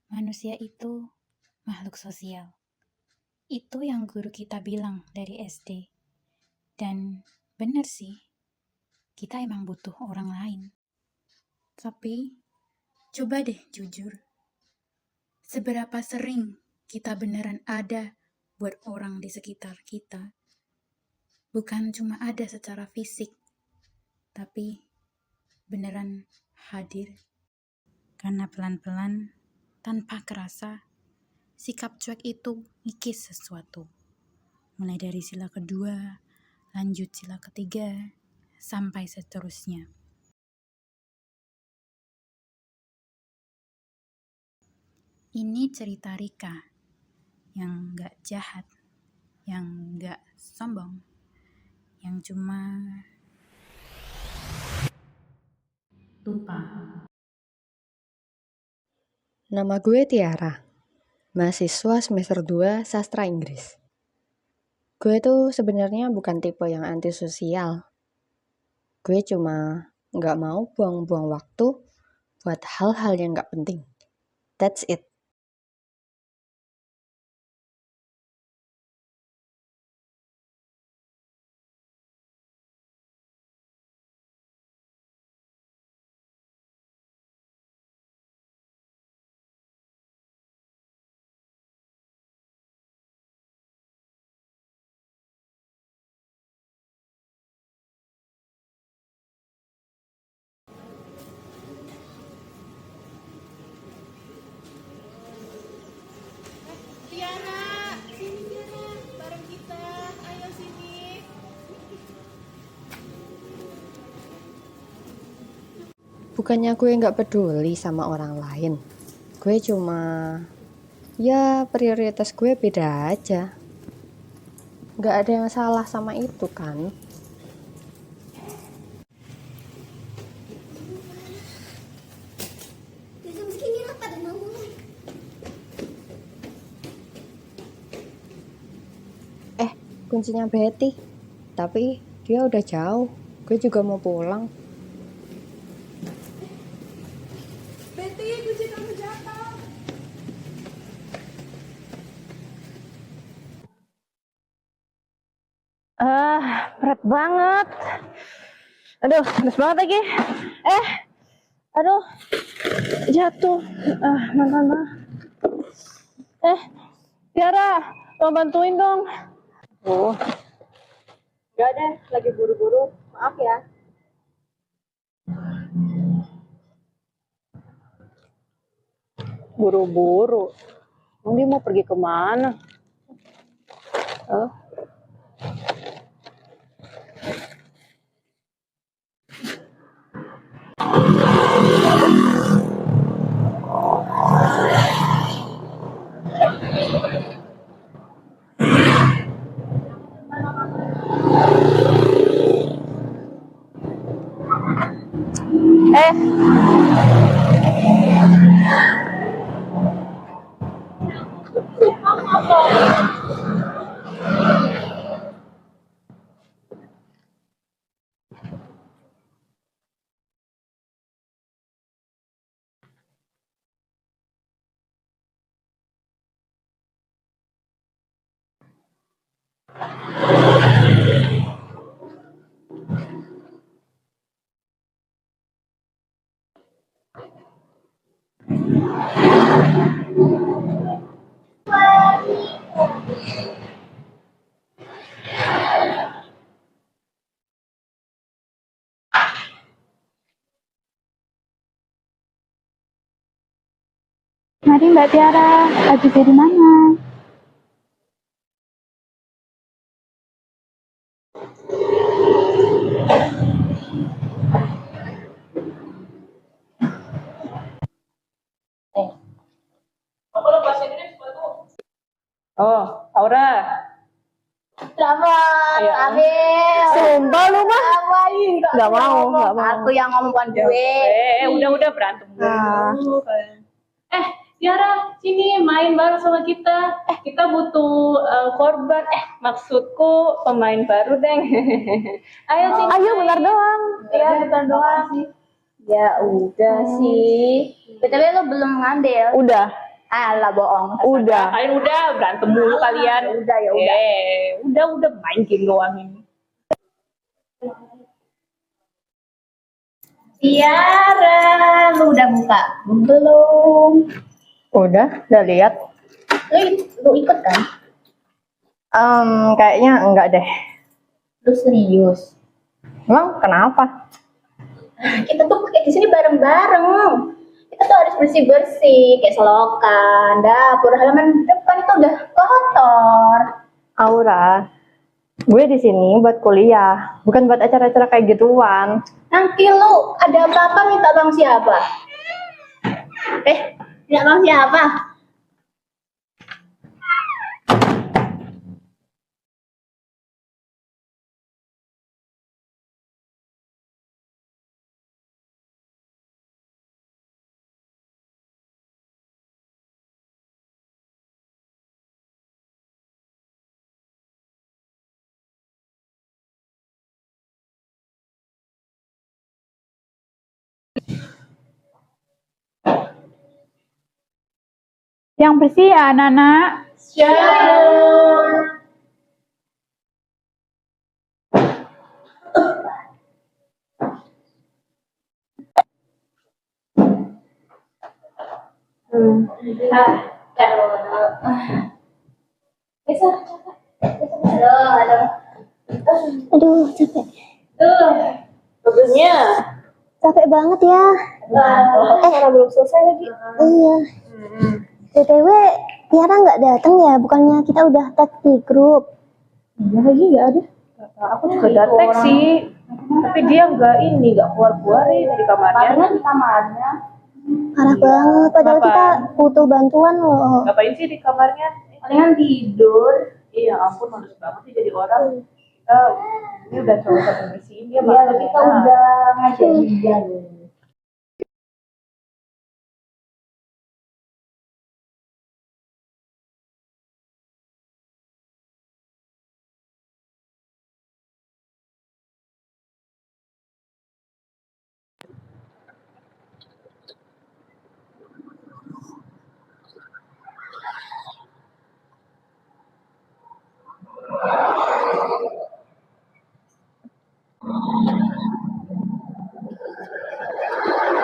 Manusia itu makhluk sosial. Itu yang guru kita bilang dari SD. Dan bener sih, kita emang butuh orang lain. Tapi, coba deh jujur. Seberapa sering kita beneran ada buat orang di sekitar kita? Bukan cuma ada secara fisik, tapi beneran hadir. Karena pelan-pelan, tanpa kerasa, sikap cuek itu ngikis sesuatu. Mulai dari sila kedua, lanjut sila ketiga, sampai seterusnya. Ini cerita Rika yang gak jahat, yang gak sombong, yang cuma lupa. Nama gue Tiara, mahasiswa semester 2 sastra Inggris. Gue tuh sebenarnya bukan tipe yang antisosial. Gue cuma gak mau buang-buang waktu buat hal-hal yang gak penting. That's it. Tiara, sini Tiara, bareng kita, ayo sini. Bukannya gue gak peduli sama orang lain. Gue cuma, ya prioritas gue beda aja. Gak ada yang salah sama itu kan. Kuncinya Betty, tapi dia udah jauh. Gue juga mau pulang. Betty, kunci kamu jatuh. Berat banget. Aduh, panas banget lagi. Aduh, jatuh. Mana. Tiara, mau bantuin dong. Gak deh, lagi buru-buru. Maaf ya. Buru-buru. Dia mau pergi kemana? Mari Mbak Tiara, lagi dari mana? Oh, Aura. Selamat, Ayo. Amel. Sumpah lu mah. Gak mau. Aku yang ngomongkan gue. Udah berantem dulu. Tiara, sini main bareng sama kita. Kita butuh korban. Maksudku pemain baru, Deng. Ayo sini. Ayo, bentar doang. Iya, bentar doang. Ya udah sih. BTW lo belum ngambil. Udah. Alah bohong. Astaga, kalian udah berantem mulu kalian. Ya udah. Udah main game doang ini. Tiara, lu udah buka belum? Udah lihat. Lu ikut kan? Kayaknya enggak deh. Lu serius? Emang kenapa? Kita tuh kayak di sini bareng-bareng. Kita tuh harus bersih-bersih, kayak selokan, dapur, halaman depan itu udah kotor. Aura, gue di sini buat kuliah, bukan buat acara-acara kayak gituan. Nanti lu ada apa-apa minta bang siapa? Minta bang siapa? Yang bersih ya anak-anak. Aduh, capek. Bagusnya. Capek banget ya. Karena belum selesai lagi. Iya. BTW, Tiara nggak datang ya? Bukannya kita udah tag di grup? Iya lagi nggak ada. Aku juga datek sih. Tapi dia nggak keluar dari kamarnya. Di kamarnya. Parah banget. Padahal Kenapa? kita butuh bantuan loh. Ngapain sih di kamarnya? Palingan tidur. Iya ampun, males banget sih jadi orang. Kita ini udah coba bersihin dia. Iya, kita udah ngajak dia loh.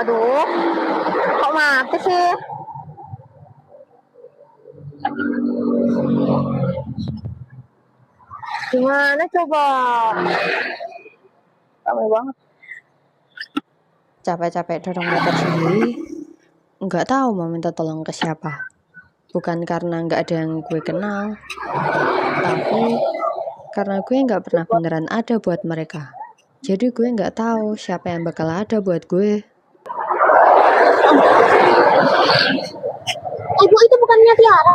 Aduh, kok mati sih? Gimana coba? Ramai banget. Capek-capek dorong motor sendiri, nggak tahu mau minta tolong ke siapa. Bukan karena nggak ada yang gue kenal, tapi karena gue nggak pernah beneran ada buat mereka. Jadi gue nggak tahu siapa yang bakal ada buat gue. Ibu itu bukannya Tiara.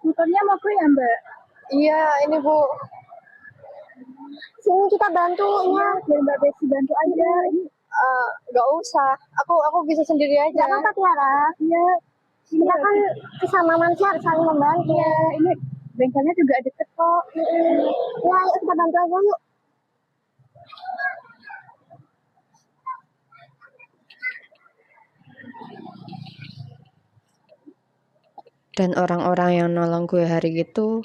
Motornya mau gue ya Mbak? Iya, ini Bu. Sini kita bantu ya. Biar Mbak Besi bantu aja. Ini Nggak usah. Aku bisa sendiri aja. Gak apa-apa Tiara. ya Kita kan sesama manusia harus saling membantu. ini bengkelnya juga deket kok. Ya, yuk kita bantu aja yuk. Dan orang-orang yang nolong gue hari itu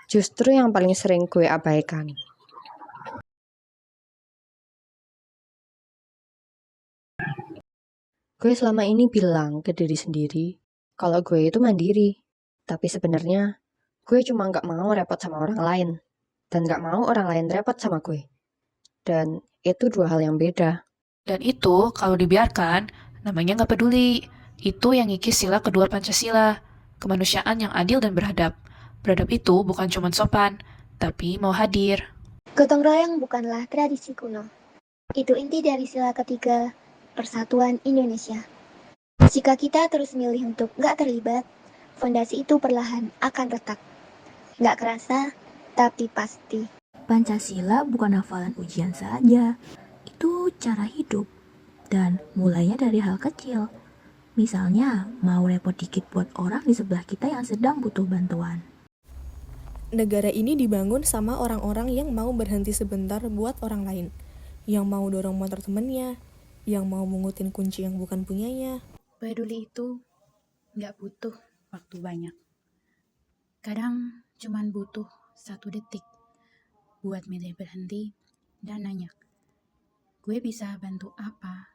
justru yang paling sering gue abaikan. Gue selama ini bilang ke diri sendiri kalau gue itu mandiri. Tapi sebenarnya gue cuma nggak mau repot sama orang lain. Dan nggak mau orang lain repot sama gue. Dan itu dua hal yang beda. Dan itu kalau dibiarkan, namanya nggak peduli. Itu yang ngikis sila kedua Pancasila. Kemanusiaan yang adil dan beradab. Beradab itu bukan cuma sopan, tapi mau hadir. Gotong royong bukanlah tradisi kuno. Itu inti dari sila ketiga Persatuan Indonesia. Jika kita terus milih untuk nggak terlibat, fondasi itu perlahan akan retak. Nggak kerasa, tapi pasti. Pancasila bukan hafalan ujian saja, itu cara hidup. Dan mulainya dari hal kecil. Misalnya, mau repot dikit buat orang di sebelah kita yang sedang butuh bantuan. Negara ini dibangun sama orang-orang yang mau berhenti sebentar buat orang lain, yang mau dorong motor temennya, yang mau mengutin kunci yang bukan punyanya. Peduli itu nggak butuh waktu banyak. Kadang cuman butuh 1 detik buat milih berhenti dan nanya, gue bisa bantu apa